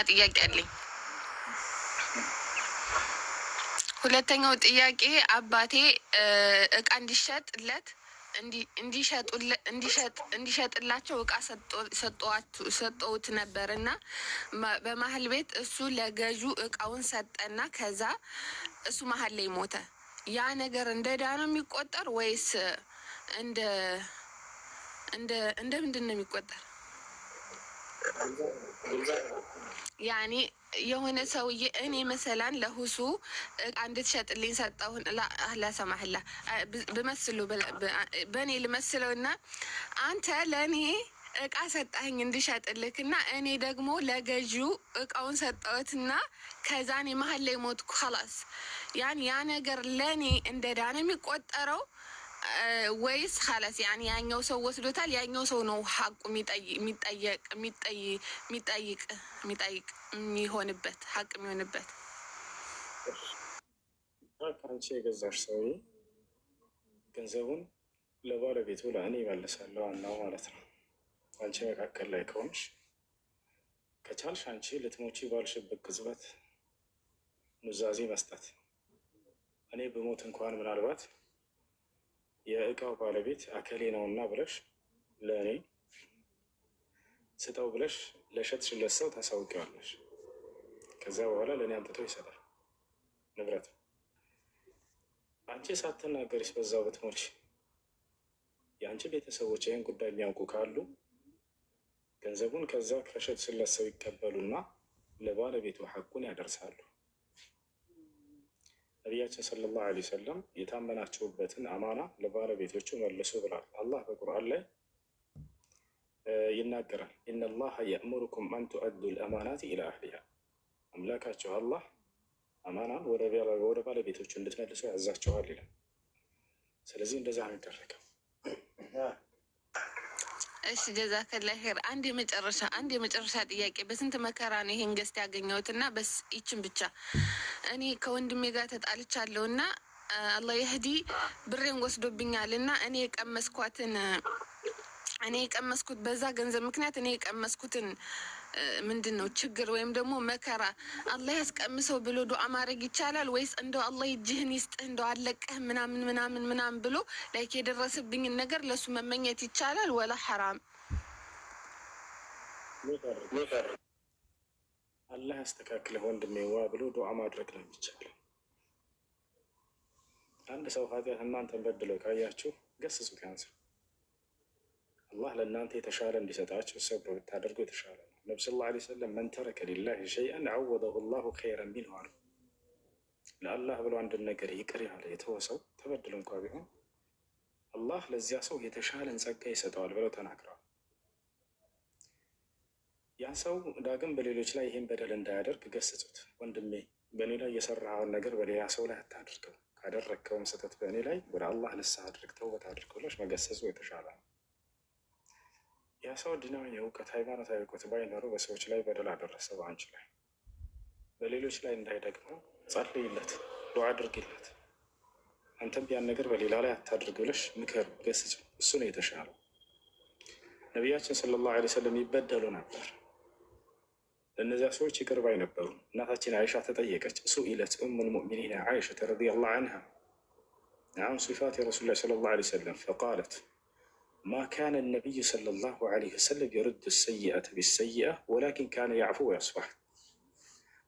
ጥያቄ አለኝ። ሁለተኛው ጥያቄ አባቴ እቃ እንዲሸጥለት እንዲሸጥላቸው እቃ ሰጠውት ነበር እና በመሀል ቤት እሱ ለገዡ እቃውን ሰጠና ከዛ እሱ መሀል ላይ ሞተ። ያ ነገር እንደ ዕዳ ነው የሚቆጠር ወይስ እንደ ምንድን ነው የሚቆጠር? ያኔ የሆነ ሰውዬ እኔ መሰላን ለሁሱ እቃ እንድትሸጥልኝ ሰጠሁን ላሰማህላ ብመስሉ በእኔ ልመስለው እና አንተ ለእኔ እቃ ሰጣኝ እንድሸጥልክና እኔ ደግሞ ለገዢው እቃውን ሰጠሁትና ከዛ እኔ መሀል ላይ ሞትኩ። ኸላስ ያ ነገር ለእኔ እንደ ዕዳ ነው የሚቆጠረው ወይስ ኸላስ ያኛው ሰው ወስዶታል፣ ያኛው ሰው ነው ሀቁ የሚሆንበት ሀቅ የሚሆንበት? አንቺ የገዛሽ ሰውዬ ገንዘቡን ለባለቤቱ ለእኔ ይመልሳለሁ ዋናው ማለት ነው። አንቺ መካከል ላይ ከሆንሽ ከቻልሽ አንቺ ልትሞቺ ባልሽበት ቅጽበት ኑዛዜ መስጠት፣ እኔ ብሞት እንኳን ምናልባት የእቃው ባለቤት አከሌ ነውና ብለሽ ለእኔ ስጠው ብለሽ ለሸጥሽለት ሰው ታሳውቂዋለሽ። ከዚያ በኋላ ለእኔ አምጥቶ ይሰጣል ንብረት። አንቺ ሳትናገሪስ በዛው ብትሞች የአንቺ ቤተሰቦች ይህን ጉዳይ የሚያውቁ ካሉ ገንዘቡን ከዛ ከሸጥሽለት ሰው ይቀበሉና ለባለቤቱ ሐቁን ያደርሳሉ። ነቢያችን ሰለላሁ ዐለይሂ ወሰለም የታመናችሁበትን አማና ለባለቤቶቹ መልሱ ብሏል። አላህ በቁርአን ላይ ይናገራል። ኢነላሀ የእሙሩኩም አን ቱአዱ ልአማናት ኢላ አህሊሃ፣ አምላካቸው አላህ አማናን ወደ ባለቤቶቹ እንድትመልሱ ያዛችኋል ይላል። ስለዚህ እንደዛ ነው የሚደረገው። እሺ ጀዛከላ ኸይር። አንድ የመጨረሻ ጥያቄ። በስንት መከራ ነው ይሄን ገዝት ያገኘሁት እና በስ ይችን ብቻ እኔ ከወንድሜ ጋር ተጣልቻለሁ እና አላህ የህዲ ብሬን ወስዶብኛል እና እኔ የቀመስኩት በዛ ገንዘብ ምክንያት እኔ የቀመስኩትን ምንድን ነው ችግር ወይም ደግሞ መከራ አላህ ያስቀምሰው ብሎ ዱዓ ማድረግ ይቻላል ወይስ እንደው አላህ እጅህን ይስጥህ እንደው አለቀህ ምናምን ብሎ ላይክ የደረሰብኝን ነገር ለሱ መመኘት ይቻላል ወላ ሐራም? አላህ ያስተካክልህ ወንድሜዋ ብሎ ዱዓ ማድረግ ነው የሚቻለው። አንድ ሰው ኃጢአት እናንተን በድሎ ካያችሁ ገስጹት። ያንስ አላህ ለእናንተ የተሻለ እንዲሰጣችሁ ሰብር ብታደርጉ የተሻለ ነው። ነቢ ስ ላ ሰለም መን ተረከ ሊላህ ሸይአን አወደሁ ላሁ ኸይረን ሚንሁ አሉ። ለአላህ ብሎ አንድን ነገር ይቅር ያለ የተወሰው ተበድሎ እንኳ ቢሆን አላህ ለዚያ ሰው የተሻለን ጸጋ ይሰጠዋል ብለው ተናግረዋል። ያ ሰው ዳግም በሌሎች ላይ ይህን በደል እንዳያደርግ ገስጹት። ወንድሜ በእኔ ላይ የሰራኸውን ነገር በሌላ ሰው ላይ አታድርገው፣ ካደረግከውም ስህተት በእኔ ላይ ወደ አላህ ንስሐ አድርግ፣ ተውበት አድርግ ብለሽ መገሰጹ የተሻለ ነው። ያ ሰው ዲናዊ የእውቀት ሃይማኖታዊ እውቀት ባይኖረው በሰዎች ላይ በደል አደረሰ፣ በአንቺ ላይ በሌሎች ላይ እንዳይደግመው ጸልይለት፣ ዱዓ አድርግለት። አንተም ያን ነገር በሌላ ላይ አታድርግ ብለሽ ምከር፣ ገስጭ። እሱ ነው የተሻለው። ነቢያችን ሰለላሁ ዐለይሂ ወሰለም ይበደሉ ነበር። ለእነዚያ ሰዎች ይቅር ባይ ነበሩ። እናታችን አይሻ ተጠየቀች። ሱኢለት ኡሙል ሙእሚኒን አይሸተ ረዲየላሁ ዐንሃ ዐን ሲፋት ረሱሊላህ ሰለላሁ ዐለይሂ ወሰለም ፈቃለት ማ ካነ ነቢዩ ሰለላሁ ዐለይሂ ወሰለም የሩዱ ሰይአተ ቢሰይአ ወላኪን ካነ ያዕፉ ወየስፋሕ።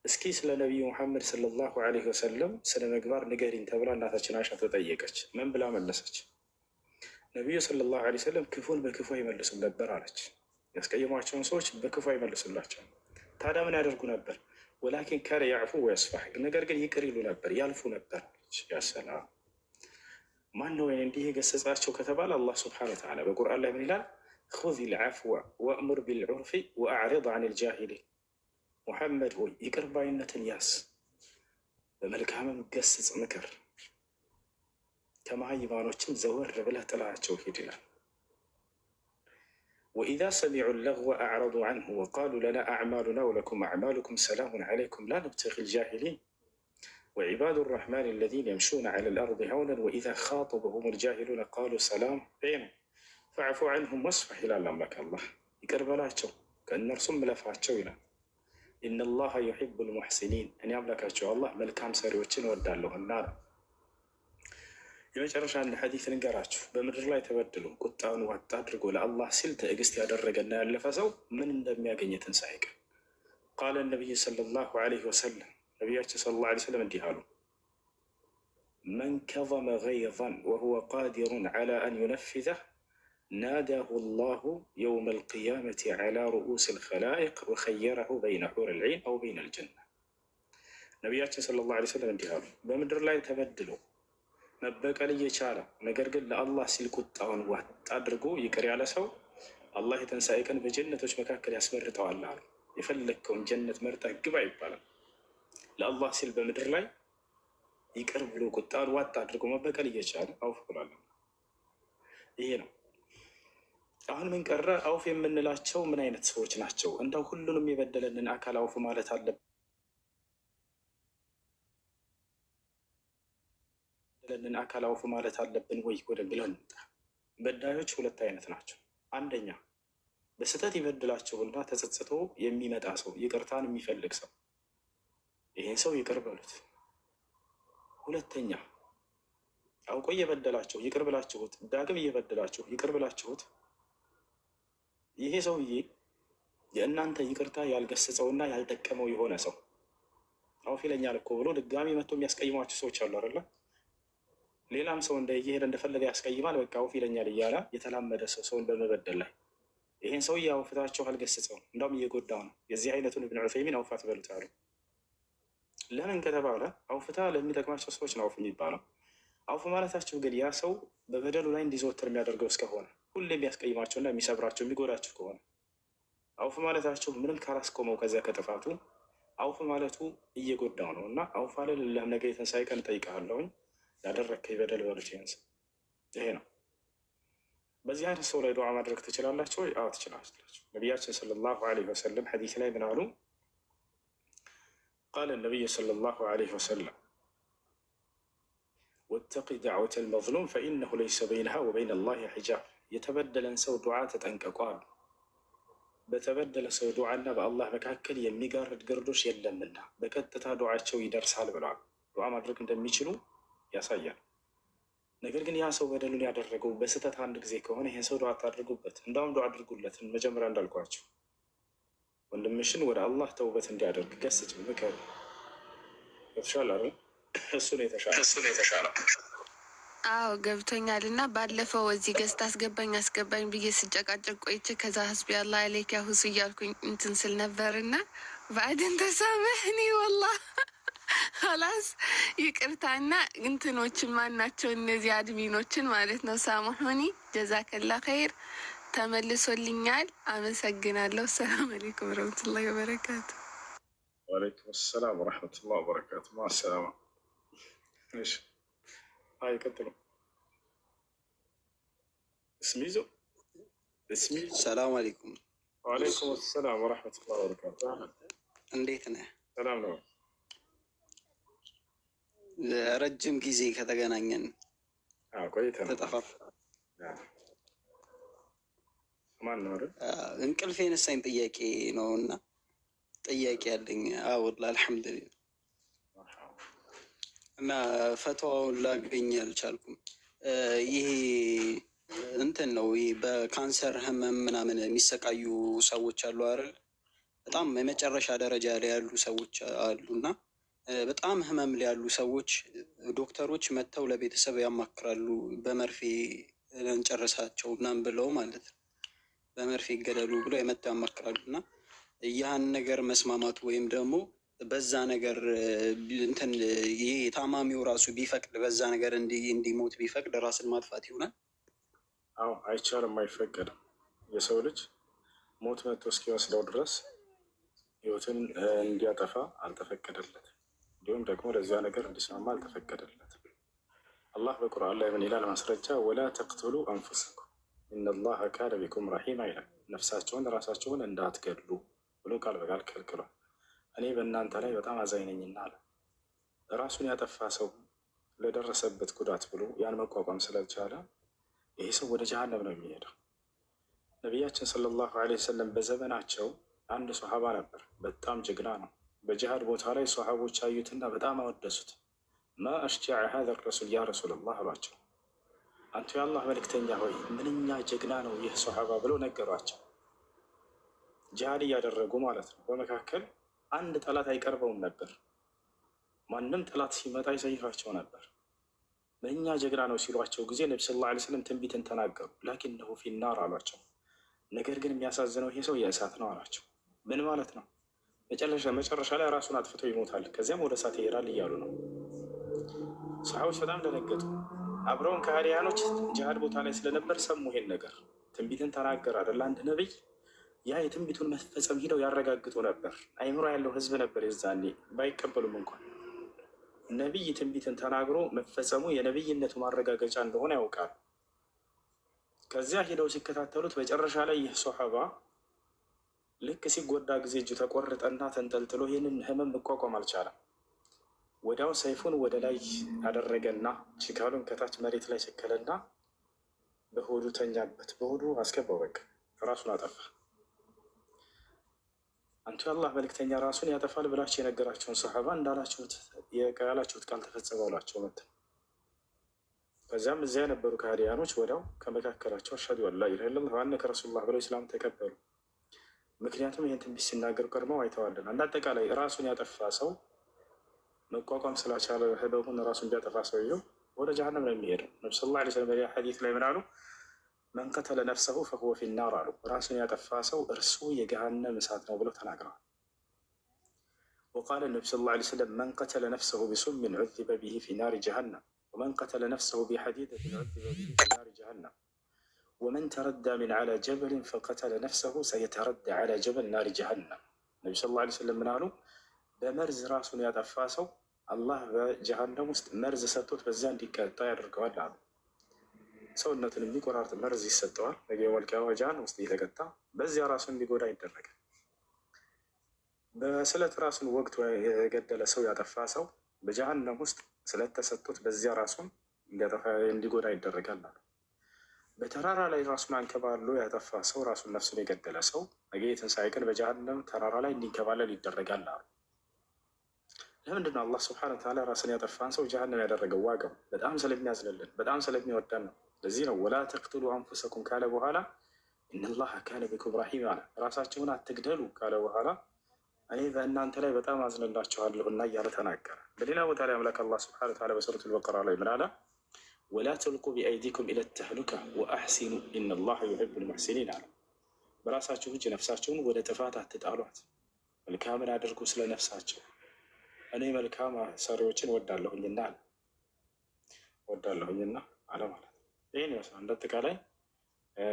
እስኪ ስለ ነቢዩ ሙሐመድ ሰለላሁ ዐለይሂ ወሰለም ስለ ምግባር ንገሪኝ ተብላ እናታችን አይሻ ተጠየቀች። ምን ብላ መለሰች? ነቢዩ ሰለላሁ ዐለይሂ ወሰለም ክፉን በክፉ አይመልሱም ነበር አለች። ያስቀየሟቸውን ሰዎች በክፉ አይመልሱላቸውም። ታዲያ ምን ያደርጉ ነበር? ወላኪን ካነ ያዕፉ ወየስፋሕ፣ ነገር ግን ይቅር ይሉ ነበር፣ ያልፉ ነበር። ያሰላም ማን ነው እንዲህ የገሰጻቸው ከተባለ አላህ ስብሐነሁ ወተዓላ በቁርአን ላይ ምን ይላል? ኹዚል ዐፍወ ወእሙር ቢልዑርፊ ወአዕሪድ ዐኒል ጃሂሊን። ሙሐመድ ሆይ ይቅር ባይነትን ያዝ፣ በመልካምም ገስጽ፣ ምክር፣ ከመሃይማኖችም ዘወር ብለህ ጥላቸው ሂድ ይላል። ወኢዛ ሰሚዑ ለግወ አዕረዱ ዐንሁ ወቃሉ ለና አዕማሉና ወለኩም አዕማሉኩም ሰላሙን ዐለይኩም ላ ነብተጊል ጃሂሊን ወዒባዱ ረሕማን አለዚነ የምሹነ ዐለል አርድ ሀውነን ወኢዛ ኻጠበሁሙል ጃሂሉነ ቃሉ ሰላም ፈዕፉ ዐንሁም ወስፈሕ ይላል አምላክ አላህ። ይቅር በላቸው ከእነርሱም ምለፋቸው ይላል። ኢነላሀ ዩሒቡል ሙሕሲኒን እኔ አምላካቸው አላህ መልካም ሰሪዎችን እወዳለሁና ነው። የመጨረሻ አንድ ሐዲስ ልንገራችሁ። በምድር ላይ ተበድሎ ቁጣውን ዋጥ አድርጎ ለአላህ ሲል ትዕግስት ያደረገና ያለፈ ሰው ምን እንደሚያገኝ ትንሣኤ ቀን ቃለ ነቢይ ሰለላሁ ዐለይሂ ወሰለም ነቢያችን ሰለላሁ ዐለይሂ ወሰለም እንዲህ አሉ። መን ከዘመ ገይዘን ወሁወ ቃዲሩን ዐላ አን ዩነፊዘህ ናዳሁ ላሁ የውመ ልቅያመቲ ዐላ ሩኡስ ልኸላኢቅ ወኸየረሁ በይነ ሑር ልዒን አው በይነ ልጀና። ነቢያችን ሰለላሁ ዐለይሂ ወሰለም እንዲህ አሉ። በምድር ላይ ተበድሎ መበቀል እየቻለ ነገር ግን ለአላህ ሲል ቁጣውን ዋጥ አድርጎ ይቅር ያለ ሰው አላህ የትንሣኤ ቀን በጀነቶች መካከል ያስመርጠዋል አሉ። የፈለግከውን ጀነት መርጠህ ግባ ይባላል። ለአላህ ሲል በምድር ላይ ይቅር ብሎ ቁጣውን ዋጥ አድርጎ መበቀል እየቻለ አውፍ ብሏል። ይሄ ነው። አሁን ምን ቀረ? አውፍ የምንላቸው ምን አይነት ሰዎች ናቸው? እንደው ሁሉንም የበደለንን አካል አውፍ ማለት አለብን አካል አውፍ ማለት አለብን ወይ ወደ ብለን? በዳዮች ሁለት አይነት ናቸው። አንደኛ በስህተት ይበድላቸውና ተጸጽቶ የሚመጣ ሰው፣ ይቅርታን የሚፈልግ ሰው፣ ይሄን ሰው ይቅር በሉት። ሁለተኛ አውቆ እየበደላቸው ይቅር ብላችሁት፣ ዳግም እየበደላችሁ ይቅር ብላችሁት፣ ይሄ ሰውዬ የእናንተ ይቅርታ ያልገሰጸውና ያልጠቀመው የሆነ ሰው አውፍ ይለኛል እኮ ብሎ ድጋሚ መጥቶ የሚያስቀይሟቸው ሰዎች አሉ አይደለ? ሌላም ሰው እየሄደ እንደፈለገ ያስቀይማል። በቃ አውፍ ይለኛል እያለ የተላመደ ሰው ሰውን በመበደል ላይ ይሄን ሰውዬ አውፍታችሁ አልገሰጸውም፣ እንዳውም እየጎዳው ነው። የዚህ አይነቱን ኢብኑ ዑሰይሚን አውፋት በሉት አሉ። ለምን ከተባለ አውፍታ ለሚጠቅማቸው ሰዎች ነው አውፍ የሚባለው። አውፍ ማለታቸው ግን ያ ሰው በበደሉ ላይ እንዲዘወትር የሚያደርገው እስከሆነ ሁሌ የሚያስቀይማቸውና የሚሰብራቸው የሚጎዳቸው ከሆነ አውፍ ማለታቸው ምንም ካላስቆመው ከዚያ ከጥፋቱ አውፍ ማለቱ እየጎዳው ነው እና አውፍ አለ ለለም ነገ የትንሣኤ ቀን እጠይቅሃለሁኝ ያደረግከኝ በደል በሉት ያንስ። ይሄ ነው። በዚህ አይነት ሰው ላይ ዱዓ ማድረግ ትችላላችሁ ወይ? አዎ ትችላላችሁ። ነቢያችን ሰለላሁ ዐለይሂ ወሰለም ሐዲስ ላይ ምን አሉ? ቃለ ነቢይ ሰለላሁ ዐለይሂ ወሰለም ወተቂ ዳዕወተ ልመዝሉም ፈኢነሁ ለይሰ በይነሃ ወበይነ ላሂ ሒጃብ። የተበደለን ሰው ዱዓ ተጠንቀቁ አሉ። በተበደለ ሰው ዱዓና በአላህ መካከል የሚጋርድ ግርዶሽ የለምና በቀጥታ ዱዓቸው ይደርሳል ብለዋል። ዱዓ ማድረግ እንደሚችሉ ያሳያል። ነገር ግን ያ ሰው በደሉን ያደረገው በስህተት አንድ ጊዜ ከሆነ ይህን ሰው ዱዓ አታድርጉበት። እንዳውም ዱዓ አድርጉለት። መጀመሪያ እንዳልኳቸው ወንድምሽን ወደ አላህ ተውበት እንዲያደርግ ገስጭ፣ ምከር። የተሻለ አይደል? እሱ ነው የተሻለው። አዎ ገብቶኛል። እና ባለፈው እዚህ ገዝት አስገባኝ ብዬ ስጨቃጨቅ ቆይቼ ከዛ ህዝቢ አላህ አለይክ ያሁሱ እያልኩኝ እንትን ስል ነበርና ባዕድን ተሳመህኒ ወላ ላስ ይቅርታና እንትኖችን ማናቸው እነዚህ አድሚኖችን ማለት ነው። ሳሙሆኒ ጀዛከላ ኸይር ተመልሶልኛል። አመሰግናለሁ። ሰላም አለይኩም ወረህመቱላሂ ወበረካቱ። ወአለይኩም ሰላም ወረህመቱላሂ ወበረካቱ። ማሰላማ። እሺ አይ ቀጥሉ። እስሚዞ ሰላም አለይኩም። ወአለይኩም ሰላም ወረህመቱላሂ ወበረካቱ። እንዴት ነህ? ሰላም ነው። ረጅም ጊዜ ከተገናኘን ተጠፋፋ። ማን ነው አይደል? እንቅልፍ የነሳኝ ጥያቄ ነው እና ጥያቄ ያለኝ ወላሂ አልሐምዱሊላህ። እና ፈትዋውን ላገኝ አልቻልኩም። ይሄ እንትን ነው በካንሰር ህመም ምናምን የሚሰቃዩ ሰዎች አሉ አይደል? በጣም የመጨረሻ ደረጃ ላይ ያሉ ሰዎች አሉና በጣም ህመም ላይ ያሉ ሰዎች ዶክተሮች መጥተው ለቤተሰብ ያማክራሉ። በመርፌ እንጨርሳቸው ምናምን ብለው ማለት ነው። በመርፌ ይገደሉ ብለው የመጥተው ያማክራሉ። እና ያን ነገር መስማማቱ ወይም ደግሞ በዛ ነገር እንትን ይሄ ታማሚው ራሱ ቢፈቅድ በዛ ነገር እንዲሞት ቢፈቅድ ራስን ማጥፋት ይሆናል? አዎ አይቻልም፣ አይፈቀድም። የሰው ልጅ ሞት መጥቶ እስኪወስደው ድረስ ህይወትን እንዲያጠፋ አልተፈቀደለትም። እንዲሁም ደግሞ ለዚያ ነገር እንዲስማማ አልተፈቀደለትም። አላህ በቁርአን ላይ ምን ይላል? ማስረጃ ወላ ተቅትሉ አንፉሰኩም ኢነላሀ ካነ ቢኩም ረሒማ ይላል። ነፍሳቸውን ራሳቸውን እንዳትገድሉ ብሎ ቃል በቃል ከልክሏል። እኔ በእናንተ ላይ በጣም አዛኝ ነኝና አለ። ራሱን ያጠፋ ሰው ለደረሰበት ጉዳት ብሎ ያን መቋቋም ስላልቻለ ይሄ ሰው ወደ ጀሃነም ነው የሚሄደው። ነቢያችን ሰለላሁ ዐለይሂ ወሰለም በዘመናቸው አንድ ሶሓባ ነበር፣ በጣም ጀግና ነው። በጅሃድ ቦታ ላይ ሶሓቦች አዩትና በጣም አወደሱት። ማ አሽጃዐ ሀዘ ረሱል ያ ረሱለላህ አሏቸው። አንቱ የአላህ መልእክተኛ ሆይ ምንኛ ጀግና ነው ይህ ሶሓባ ብለው ነገሯቸው። ጅሃድ እያደረጉ ማለት ነው። በመካከል አንድ ጠላት አይቀርበውም ነበር። ማንም ጠላት ሲመጣ ይሰይፋቸው ነበር። ምንኛ ጀግና ነው ሲሏቸው ጊዜ ነቢ ስ ላ ስለም ትንቢትን ተናገሩ። ላኪነሁ ፊናር አሏቸው። ነገር ግን የሚያሳዝነው ይሄ ሰው የእሳት ነው አሏቸው። ምን ማለት ነው? መጨረሻ ላይ ራሱን አጥፍቶ ይሞታል፣ ከዚያም ወደ እሳት ይሄዳል እያሉ ነው። ሰሃቦች በጣም ደነገጡ። አብረውን ከሃዲያኖች ጅሃድ ቦታ ላይ ስለነበር ሰሙ ይሄን ነገር። ትንቢትን ተናገር አይደል አንድ ነቢይ፣ ያ የትንቢቱን መፈጸም ሂደው ያረጋግጡ ነበር። አይምሮ ያለው ህዝብ ነበር የዛኔ፣ ባይቀበሉም እንኳን ነቢይ ትንቢትን ተናግሮ መፈጸሙ የነቢይነቱ ማረጋገጫ እንደሆነ ያውቃል። ከዚያ ሂደው ሲከታተሉት መጨረሻ ላይ ይህ ሶሓባ ልክ ሲጎዳ ጊዜ እጁ ተቆርጠና ተንጠልጥሎ ይህንን ህመም መቋቋም አልቻለም። ወዲያው ሰይፉን ወደ ላይ አደረገና ችካሉን ከታች መሬት ላይ ሰከለና በሆዱ ተኛበት። በሆዱ አስገባው። በቃ ራሱን አጠፋ። አንቱ የአላህ መልእክተኛ ራሱን ያጠፋል ብላችሁ የነገራቸውን ሰሓባ እንዳላችሁት ያላችሁት ቃል ተፈጸመ አሏቸው። መተ ከዚያም እዚያ የነበሩ ከሃዲያኖች ወዲያው ከመካከላቸው አሽሀዱ አን ላ ኢላሀ ኢለላህ ወአነከ ረሱሉላህ ብለው ኢስላም ተቀበሉ። ምክንያቱም ይህን ትንቢት ሲናገሩ ቀድመው አይተዋልና። እንደ አጠቃላይ ራሱን ያጠፋ ሰው መቋቋም ስላቻለ ህመሙን ራሱን ቢያጠፋ ሰውየው ወደ ጀሃነም ነው የሚሄደው። ነቢ ስ ላ ስለም ሐዲስ ላይ ምን አሉ? መን ቀተለ ነፍሰሁ ፈሁወ ፊናር አሉ። ራሱን ያጠፋ ሰው እርሱ የገሃነም እሳት ነው ብለው ተናግረዋል። ወቃለ ነቢ ስ ላ ስለም መን ቀተለ ነፍሰሁ ቢሱምን ዑዚበ ቢሂ ፊ ናሪ ጀሃነም ወመን ቀተለ ነፍሰሁ ቢሐዲደትን ዑዚበ ቢሂ ፊ ናሪ ጀሃነም ወመን ተረዳ ሚን ዐላ ጀበልን ፈቀተለ ነፍሰሁ ሰየተረዳ ዐላ ጀበል ናሪ ጀሃነም። ነቢ ስ ላ ስለም ምን አሉ? በመርዝ ራሱን ያጠፋ ሰው አላህ በጀሃነም ውስጥ መርዝ ሰጥቶት በዚያ እንዲቀጣ ያደርገዋል አሉ። ሰውነትን የሚቆራርጥ መርዝ ይሰጠዋል። ነገ የመልቂያ ጀሃነም ውስጥ እየተቀጣ በዚያ ራሱን እንዲጎዳ ይደረጋል። በስለት ራሱን ወቅት የገደለ ሰው ያጠፋ ሰው በጀሃነም ውስጥ ስለት ተሰጥቶት በዚያ ራሱን እንዲጎዳ ይደረጋል አሉ። በተራራ ላይ ራሱን አንከባሎ ያጠፋ ሰው ራሱን ነፍሱን የገደለ ሰው ነገ የትንሣኤ ቀን በጀሃነም ተራራ ላይ እንዲንከባለል ይደረጋል አሉ። ለምንድነው አላህ ስብሐነ ወተዓላ ራስን ያጠፋን ሰው ጀሃነም ያደረገው? ዋጋው በጣም ስለሚያዝንልን በጣም ስለሚወደን ነው። ለዚህ ነው ወላ ተቅትሉ አንፉሰኩም ካለ በኋላ ኢነላህ ካነ ቢኩም ረሒም አለ። ራሳችሁን አትግደሉ ካለ በኋላ እኔ በእናንተ ላይ በጣም አዝንላችኋለሁና እያለ ተናገረ። በሌላ ቦታ ላይ አምላክ አላህ ስብሐነ ወተዓላ በሱረቱል በቀራ ላይ ምን አለ? ወላ ተልቁ ቢአይዲኩም ኢለ ተህሉካ ወአሕሲኑ ኢነላህ ዩሒቡል ሙሕሲኒን አለ። በራሳችሁ እጅ ነፍሳችሁን ወደ ጥፋት አትጣሏት፣ መልካምን አድርጉ ስለ ነፍሳቸው እኔ መልካም ሰሪዎችን ወዳለሁኝና አለ ማለት ነው። ይህን ይመስላል። እንደ አጠቃላይ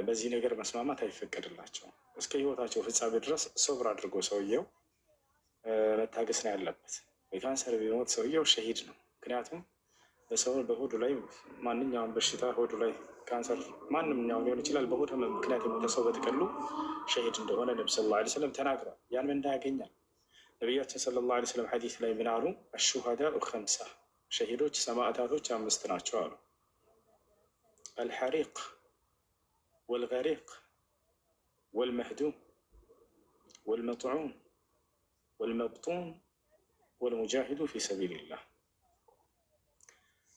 በዚህ ነገር መስማማት አይፈቀድላቸውም። እስከ ህይወታቸው ፍጻሜ ድረስ ሶብር አድርጎ ሰውየው መታገስ ነው ያለበት። የካንሰር ቢሞት ሰውየው ሸሂድ ነው። ምክንያቱም በሰው በሆዱ ላይ ማንኛውም በሽታ ሆዱ ላይ ካንሰር ማንኛውም ሊሆን ይችላል። በሆድ ህመም ምክንያት የሞተ ሰው በጥቅሉ ሸሂድ እንደሆነ ነቢ ሰለላሁ ዐለይሂ ወሰለም ተናግረዋል። ያን ምንዳ ያገኛል። ነቢያችን ሰለላሁ ዐለይሂ ወሰለም ሐዲስ ላይ ምን አሉ? አሹሃዳኡ ኸምሳ ሸሂዶች ሰማዕታቶች 5 ናቸው አሉ። አልሐሪቅ ወልገሪቅ ወልመህዱም ወልመጥዑም ወልመብጡን ወልሙጃሂዱ ፊ ሰቢልላህ።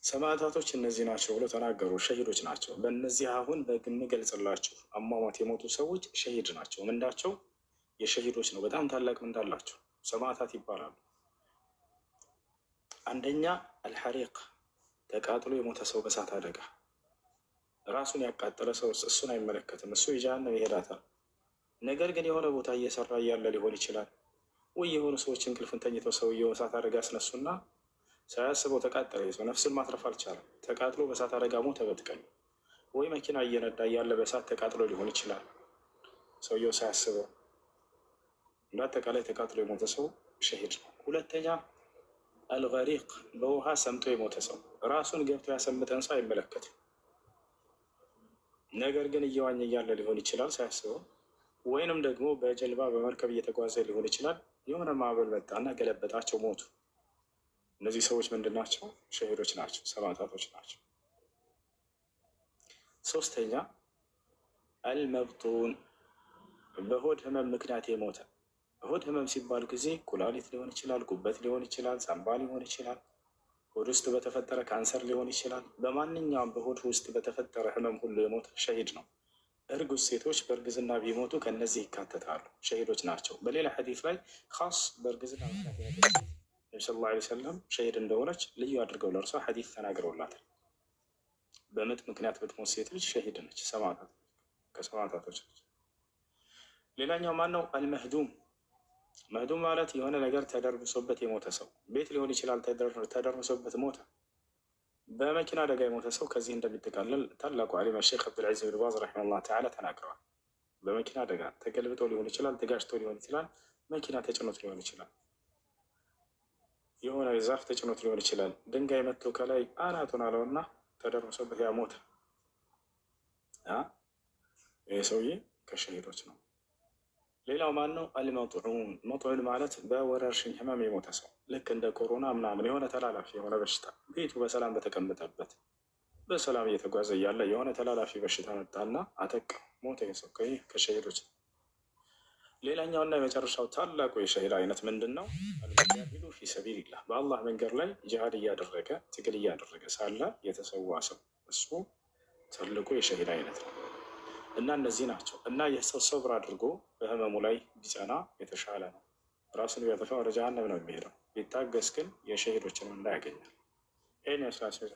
ሰማዕታቶች እነዚህ ናቸው ብሎ ተናገሩ። ሸሂዶች ናቸው። በእነዚህ አሁን በምገልጽላችሁ አሟሟት የሞቱ ሰዎች ሸሂድ ናቸው። ምንዳቸው የሸሂዶች ነው። በጣም ታላቅ ምንዳ አላቸው። ሰማዕታት ይባላሉ። አንደኛ አልሐሪቅ ተቃጥሎ የሞተ ሰው በእሳት አደጋ ራሱን ያቃጠለ ሰው እሱን አይመለከትም። እሱ የጀሃነም ይሄዳታል። ነገር ግን የሆነ ቦታ እየሰራ እያለ ሊሆን ይችላል ወይ የሆኑ ሰዎች እንቅልፍን ተኝተው ሰውየው እሳት አደጋ አስነሱና ሳያስበው ተቃጠለ። ሰው ነፍስን ማትረፍ አልቻለም። ተቃጥሎ በእሳት አደጋ ሞተ በጥቀኝ። ወይ መኪና እየነዳ እያለ በእሳት ተቃጥሎ ሊሆን ይችላል ሰውየው ሳያስበው። እንደ አጠቃላይ ተቃጥሎ የሞተ ሰው ሸሂድ ነው። ሁለተኛ አልገሪቅ በውሃ ሰምጦ የሞተ ሰው ራሱን ገብቶ ያሰምጠን ሰው አይመለከትም። ነገር ግን እየዋኘ እያለ ሊሆን ይችላል ሳያስበው፣ ወይንም ደግሞ በጀልባ በመርከብ እየተጓዘ ሊሆን ይችላል። የሆነ ማዕበል መጣና ገለበጣቸው፣ ሞቱ። እነዚህ ሰዎች ምንድን ናቸው? ሸሂዶች ናቸው፣ ሰማዕታቶች ናቸው። ሶስተኛ አልመብጡን በሆድ ህመም ምክንያት የሞተ ሆድ ህመም ሲባል ጊዜ ኩላሊት ሊሆን ይችላል፣ ጉበት ሊሆን ይችላል፣ ሳምባ ሊሆን ይችላል፣ ሆድ ውስጥ በተፈጠረ ካንሰር ሊሆን ይችላል። በማንኛውም በሆድ ውስጥ በተፈጠረ ህመም ሁሉ የሞተ ሸሂድ ነው። እርጉዝ ሴቶች በእርግዝና ቢሞቱ ከነዚህ ይካተታሉ፣ ሸሂዶች ናቸው። በሌላ ሐዲስ ላይ ኻስ በእርግዝና ምክንያት የሞተች ነቢ ሰለላሁ ዐለይሂ ወሰለም ሸሂድ እንደሆነች ልዩ አድርገው ለእርሷ ሐዲስ ተናግረውላታል። በምጥ ምክንያት ብትሞት ሴት ልጅ ሸሂድ ነች፣ ሰማዕታት ከሰማዕታቶች ነች። ሌላኛው ማን ነው? አልመህዱም። መህዱም ማለት የሆነ ነገር ተደርምሶበት የሞተ ሰው፣ ቤት ሊሆን ይችላል፣ ተደርምሶበት ሞተ። በመኪና አደጋ የሞተ ሰው ከዚህ እንደሚጠቃለል ታላቁ ዓሊም ሼክ አብዱልዓዚዝ ብን ባዝ ረሒመሁላህ ተዓላ ተናግረዋል። በመኪና አደጋ ተገልብጦ ሊሆን ይችላል፣ ተጋጭቶ ሊሆን ይችላል፣ መኪና ተጭኖት ሊሆን ይችላል፣ የሆነ ዛፍ ተጭኖት ሊሆን ይችላል። ድንጋይ መጥቶ ከላይ አናቱን አለውና ተደርምሶበት ያ ሞተ። ይህ ሰውዬ ከሸሂዶች ነው። ሌላው ማን ነው? አልመጥዑን። መጥዑን ማለት በወረርሽኝ ህመም የሞተ ሰው ልክ እንደ ኮሮና ምናምን የሆነ ተላላፊ የሆነ በሽታ ቤቱ በሰላም በተቀመጠበት በሰላም እየተጓዘ እያለ የሆነ ተላላፊ በሽታ መጣና አጠቃ፣ ሞተ። ሰው ከሸሂዶች። ሌላኛውና የመጨረሻው ታላቁ የሸሂድ አይነት ምንድን ነው? አልሙጃሂዱ ፊ ሰቢልላህ፣ በአላህ መንገድ ላይ ጂሃድ እያደረገ ትግል እያደረገ ሳለ የተሰዋ ሰው፣ እሱ ትልቁ የሸሂድ አይነት ነው። እና እነዚህ ናቸው። እና የሰው ሰብር አድርጎ በህመሙ ላይ ቢጸና የተሻለ ነው። ራሱን ቢያጠፋ ወደ ጀሃነም ነው የሚሄደው። ቢታገስ ግን የሸሂዶችን ምንዳ ያገኛል። ይህን ያስላስል